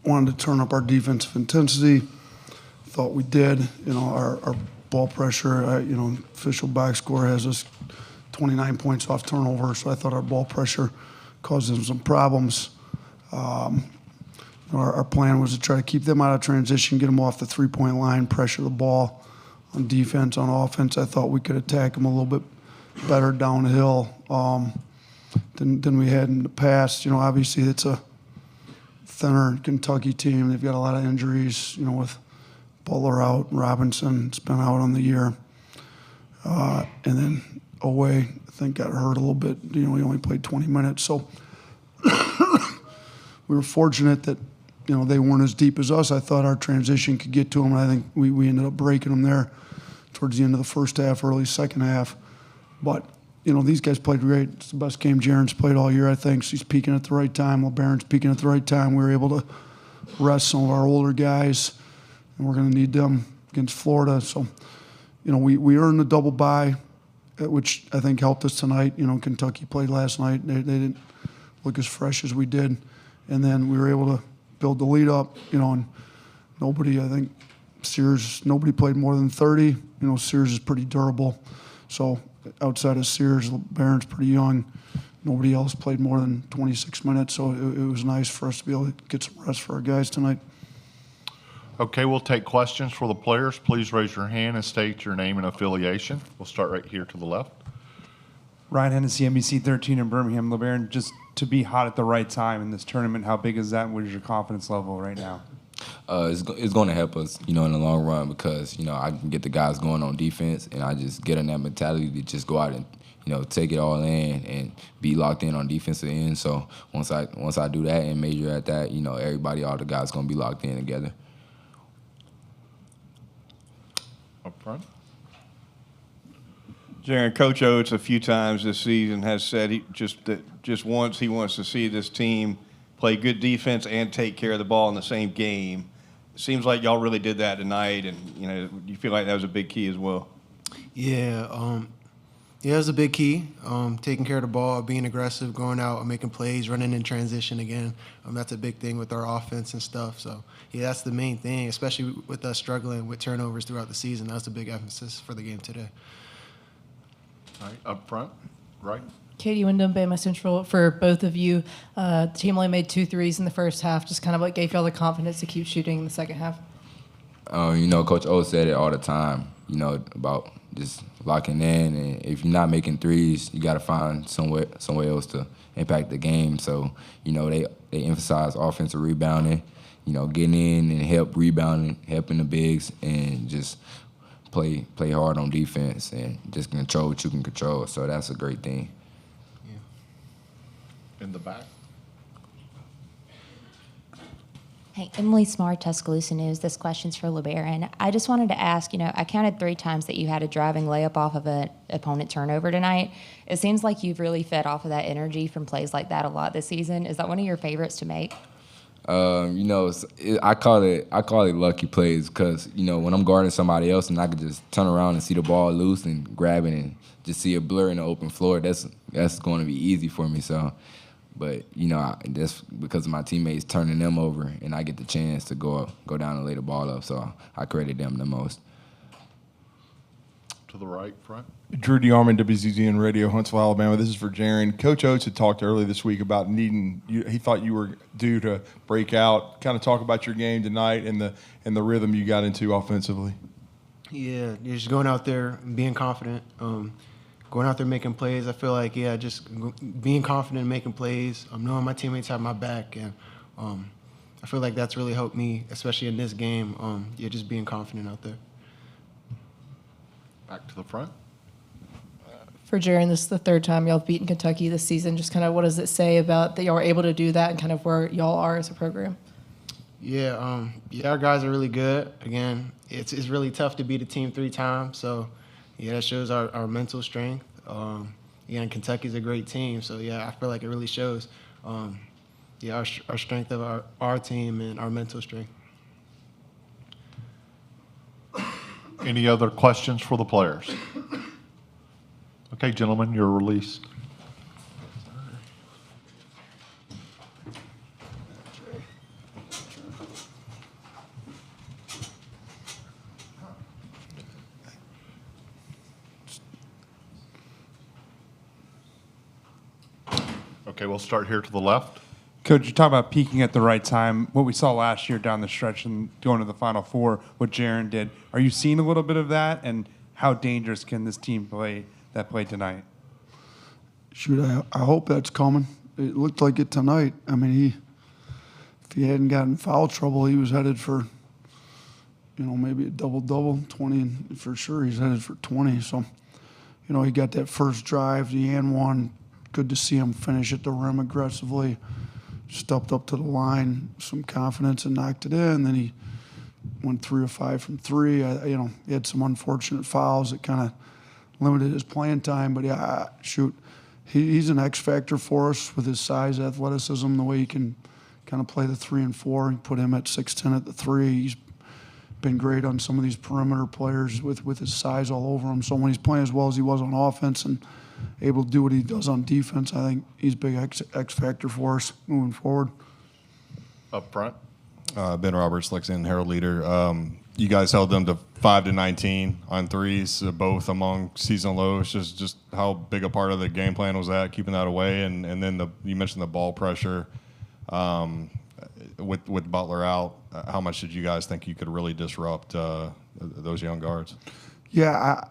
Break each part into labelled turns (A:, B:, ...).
A: wanted to turn up our defensive intensity. Thought we did. Our ball pressure, official box score has us 29 points off turnover, so I thought our ball pressure caused them some problems. Our plan was to try to keep them out of transition, get them off the three-point line, pressure the ball on defense. On offense, I thought we could attack them a little bit better downhill than we had in the past. Obviously it's a thinner Kentucky team. They've got a lot of injuries, with Butler out, Robinson has been out on the year. And then Oweh, I think, got hurt a little bit. He only played 20 minutes. So we were fortunate that, they weren't as deep as us. I thought our transition could get to them, and I think we ended up breaking them there towards the end of the first half, early second half. But, these guys played great. It's the best game Jaren's played all year, I think. She's peaking at the right time. LeBaron's peaking at the right time. We were able to rest some of our older guys, and we're going to need them against Florida. So, we earned the double bye, which I think helped us tonight. Kentucky played last night. They didn't look as fresh as we did. And then we were able to build the lead up, and nobody played more than 30. Sears is pretty durable. So outside of Sears, Barron's pretty young. Nobody else played more than 26 minutes, so it was nice for us to be able to get some rest for our guys tonight.
B: Okay, we'll take questions for the players. Please raise your hand and state your name and affiliation. We'll start right here to the left.
C: Ryan Hennessy, NBC 13 in Birmingham. LeBaron, just to be hot at the right time in this tournament, how big is that? What is your confidence level right now?
D: It's going to help us, in the long run because, I can get the guys going on defense, and I just get in that mentality to just go out and, take it all in and be locked in on defensive end. So once I do that and major at that, everybody, all the guys going to be locked in together.
B: Up front.
E: Jaren, Coach Oats a few times this season has said he wants to see this team play good defense and take care of the ball in the same game. It seems like y'all really did that tonight, and you feel like that was a big key as well.
F: Yeah, it was a big key. Taking care of the ball, being aggressive, going out and making plays, running in transition again. That's a big thing with our offense and stuff. So yeah, that's the main thing, especially with us struggling with turnovers throughout the season. That was a big emphasis for the game today.
B: All right, up front, right.
G: Katie Wyndham, Bama Central, for both of you. The team only made 2 threes in the first half. Just kind of what gave y'all the confidence to keep shooting in the second half?
D: Coach O said it all the time, about just locking in. And if you're not making threes, you got to find some way else to impact the game. So, they emphasize offensive rebounding, getting in and help rebounding, helping the bigs, and just play hard on defense and just control what you can control. So that's a great thing.
B: In the back.
H: Hey, Emily Smart, Tuscaloosa News. This question's for LeBaron. I just wanted to ask, I counted 3 times that you had a driving layup off of an opponent turnover tonight. It seems like you've really fed off of that energy from plays like that a lot this season. Is that one of your favorites to make?
D: I call it lucky plays because, when I'm guarding somebody else and I can just turn around and see the ball loose and grab it and just see a blur in the open floor, that's going to be easy for me. So, but, that's because of my teammates turning them over and I get the chance to go down and lay the ball up. So I credit them the most.
B: To the right, front.
I: Drew DeArmond, WZZN Radio, Huntsville, Alabama. This is for Jaren. Coach Oats had talked earlier this week about needing you. He thought you were due to break out. Kind of talk about your game tonight and the rhythm you got into offensively.
F: Yeah, you're just going out there and being confident, going out there making plays. I feel like, just being confident and making plays, knowing my teammates have my back, and I feel like that's really helped me, especially in this game. Just being confident out there.
B: Back to the front.
G: For Jaren, this is the 3rd time y'all have beaten Kentucky this season. Just kind of what does it say about that y'all were able to do that and kind of where y'all are as a program?
F: Yeah, our guys are really good. Again, it's really tough to beat a team 3 times. So, that shows our mental strength. And Kentucky's a great team. So, I feel like it really shows, our strength of our team and our mental strength.
B: Any other questions for the players? Okay, gentlemen, you're released. Okay, we'll start here to the left.
C: Coach, you talk about peaking at the right time. What we saw last year down the stretch and going to the Final Four, what Jaren did. Are you seeing a little bit of that? And how dangerous can this team play tonight?
A: Shoot, I hope that's coming. It looked like it tonight. I mean, if he hadn't gotten foul trouble, he was headed for, maybe a double-double, 20, and for sure he's headed for 20. So, he got that first drive, the and one. Good to see him finish at the rim aggressively. Stepped up to the line, some confidence, and knocked it in. Then he went 3 of 5 from 3. He had some unfortunate fouls that kind of limited his playing time. But yeah, shoot, he's an X factor for us with his size, athleticism, the way he can kind of play the 3 and 4. And put him at 6'10" at the 3. He's been great on some of these perimeter players with his size all over him. So when he's playing as well as he was on offense and able to do what he does on defense, I think he's a big X factor for us moving forward.
B: Up front.
J: Ben Roberts, Lexington Herald leader. You guys held them to 5 to 19 on threes, both among season lows. Just how big a part of the game plan was that, keeping that away, and then you mentioned the ball pressure with Butler out. How much did you guys think you could really disrupt those young guards?
A: Yeah,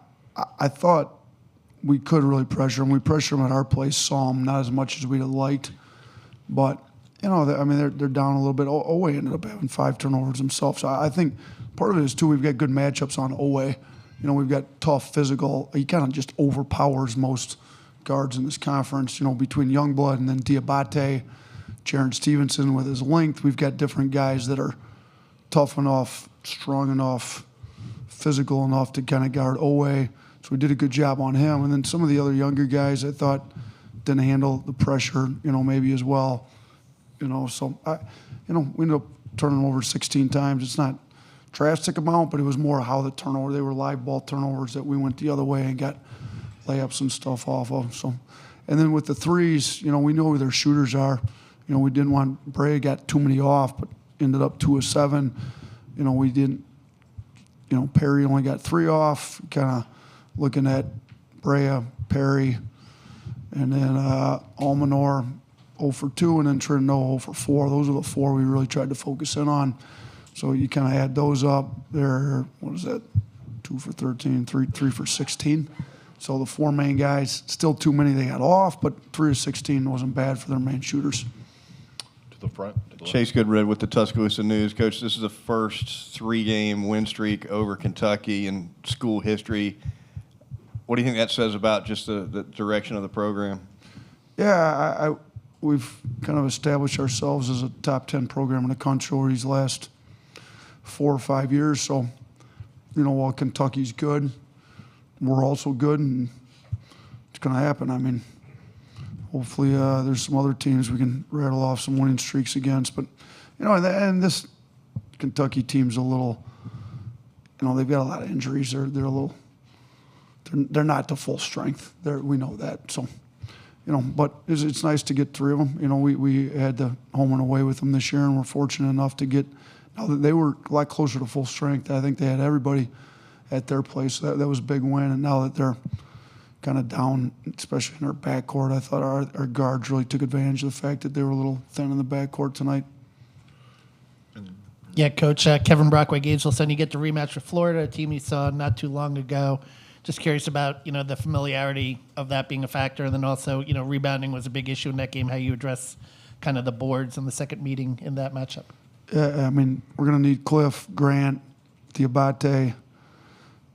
A: I thought we could really pressure them. We pressured them at our place some, not as much as we'd have liked. But, they're down a little bit. Owe ended up having 5 turnovers himself. So I think part of it is, too, we've got good matchups on Owe. We've got tough, physical. He kind of just overpowers most guards in this conference, between Youngblood and then Diabate, Jaren Stevenson with his length. We've got different guys that are tough enough, strong enough, physical enough to kind of guard Owe. So we did a good job on him. And then some of the other younger guys I thought didn't handle the pressure, maybe as well. So we ended up turning over 16 times. It's not a drastic amount, but it was more how the turnover. They were live ball turnovers that we went the other way and got layups and stuff off of. So, and then with the threes, we know who their shooters are. We didn't want Brea got too many off, but ended up 2 of 7. We didn't. Perry only got 3 off. Kind of looking at Brea, Perry, and then Almanor 0 for 2, and then Trino 0 for 4. Those are the 4 we really tried to focus in on. So you kind of add those up. They're, 2 for 13, 3 for 16. So the 4 main guys, still too many they got off, but 3 of 16 wasn't bad for their main shooters.
B: To the front.
E: Chase Goodred with the Tuscaloosa News. Coach, this is the first 3-game win streak over Kentucky in school history. What do you think that says about just the direction of the program?
A: Yeah, we've kind of established ourselves as a top 10 program in the country over these last 4 or 5 years. So, while Kentucky's good, we're also good, and it's going to happen. Hopefully there's some other teams we can rattle off some winning streaks against. But, and this Kentucky team's a little, they've got a lot of injuries. They're a little, they're not to full strength. We know that. So, but it's nice to get 3 of them. We had the home and away with them this year, and we're fortunate enough to get, now that they were a lot closer to full strength. I think they had everybody at their place. That was a big win. And now that they're kind of down, especially in our backcourt, I thought our guards really took advantage of the fact that they were a little thin in the backcourt tonight.
K: Yeah, Coach, Kevin Brockway, Gainesville Sun, you get the rematch with Florida, a team you saw not too long ago. Just curious about, the familiarity of that being a factor, and then also, rebounding was a big issue in that game, how you address kind of the boards in the second meeting in that matchup.
A: Yeah, we're going to need Cliff, Grant, Diabate,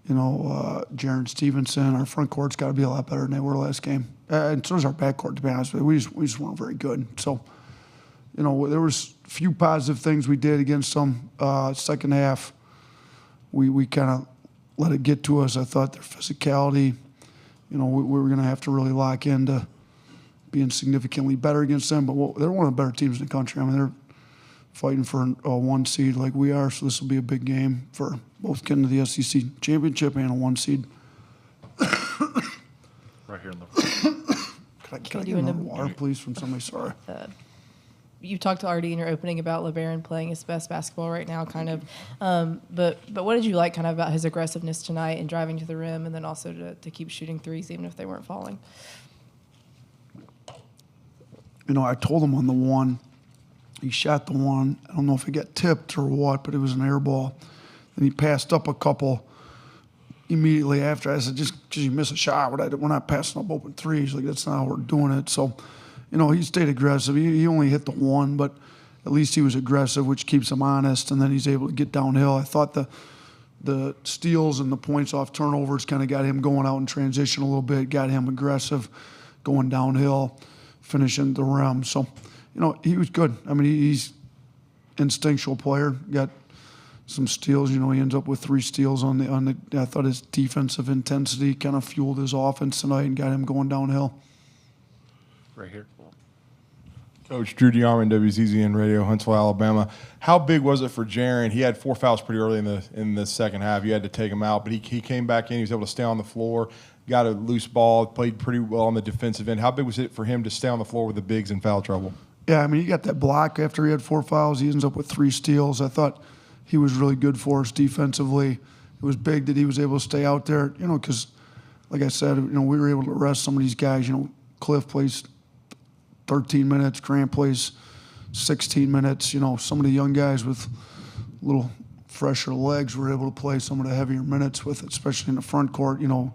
A: Jaren Stevenson. Our front court's got to be a lot better than they were last game. And so does our backcourt, to be honest with you. We just weren't very good. So, there was a few positive things we did against them. Second half, we kind of let it get to us. I thought their physicality, we were going to have to really lock into being significantly better against them. But they're one of the better teams in the country. They're fighting for a 1 seed like we are, so this will be a big game for both getting to the SEC championship and a 1 seed.
B: Right here in the front.
A: Can I get another water, please, from somebody? Sorry.
G: You talked already in your opening about LeBaron playing his best basketball right now, kind of. But what did you like kind of about his aggressiveness tonight and driving to the rim, and then also to keep shooting threes even if they weren't falling?
A: I told him on the one, he shot the one. I don't know if it got tipped or what, but it was an air ball. Then he passed up a couple immediately after. I said, just because you miss a shot, we're not passing up open threes. Like, that's not how we're doing it. So, he stayed aggressive. He only hit the one, but at least he was aggressive, which keeps him honest, and then he's able to get downhill. I thought the steals and the points off turnovers kind of got him going out in transition a little bit, got him aggressive, going downhill, finishing the rim. So, he was good. I mean, he's instinctual player. Got some steals. He ends up with 3 steals on the. I thought his defensive intensity kind of fueled his offense tonight and got him going downhill.
B: Right here.
I: Coach Drew DeArmond, WZZN Radio, Huntsville, Alabama. How big was it for Jaren? He had 4 fouls pretty early in the second half. You had to take him out, but he came back in. He was able to stay on the floor, got a loose ball, played pretty well on the defensive end. How big was it for him to stay on the floor with the bigs in foul trouble?
A: Yeah, I mean, he got that block after he had 4 fouls. He ends up with 3 steals. I thought he was really good for us defensively. It was big that he was able to stay out there, because, like I said, we were able to rest some of these guys. Cliff plays 13 minutes, Grant plays 16 minutes. Some of the young guys with a little fresher legs were able to play some of the heavier minutes with, especially in the front court. Jaren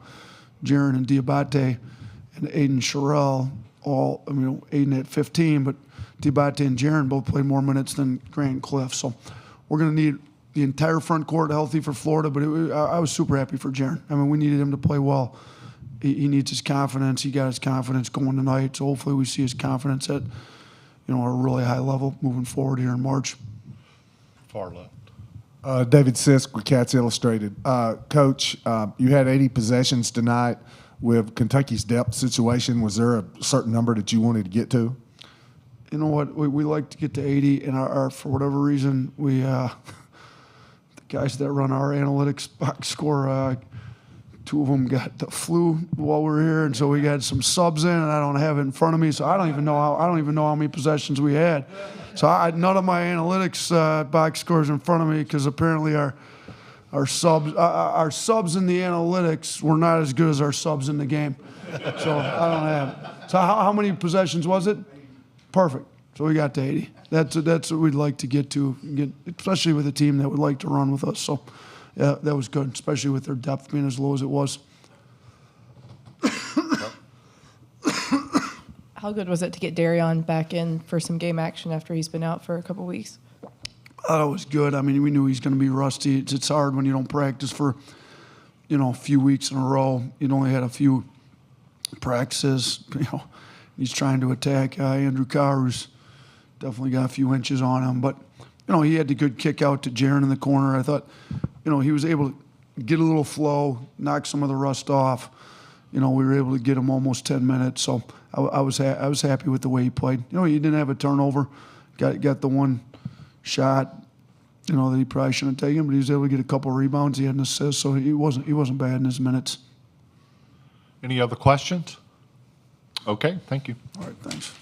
A: and Diabate and Aiden Sherrill, Aiden at 15, but Diabate and Jaren both played more minutes than Grant and Cliff. So we're going to need the entire front court healthy for Florida, but I was super happy for Jaren. I mean, we needed him to play well. He needs his confidence. He got his confidence going tonight, so hopefully we see his confidence at a really high level moving forward here in March.
B: Far left.
L: David Sisk with Cats Illustrated. Coach, you had 80 possessions tonight. With Kentucky's depth situation, was there a certain number that you wanted to get to?
A: You know what? We like to get to 80, and our for whatever reason, the guys that run our analytics box score, 2 of them got the flu while we were here, and so we got some subs in, and I don't have it in front of me, so I don't even know how many possessions we had. So none of my analytics box scores in front of me because apparently our subs in the analytics were not as good as our subs in the game. So I don't have it. So how many possessions was it? Perfect. So we got to 80. That's what we'd like to get to, especially with a team that would like to run with us. So yeah, that was good, especially with their depth being as low as it was.
G: How good was it to get Darion back in for some game action after he's been out for a couple weeks?
A: It was good. I mean, we knew he's going to be rusty. It's hard when you don't practice for, a few weeks in a row. You only had a few practices. He's trying to attack Andrew Carr, who's definitely got a few inches on him. But, he had the good kick out to Jaren in the corner. I thought, he was able to get a little flow, knock some of the rust off. We were able to get him almost 10 minutes. So I was happy with the way he played. He didn't have a turnover. Got the one shot, that he probably shouldn't have taken, but he was able to get a couple of rebounds. He had an assist, so he wasn't bad in his minutes.
B: Any other questions? Okay, thank you.
A: All right, thanks.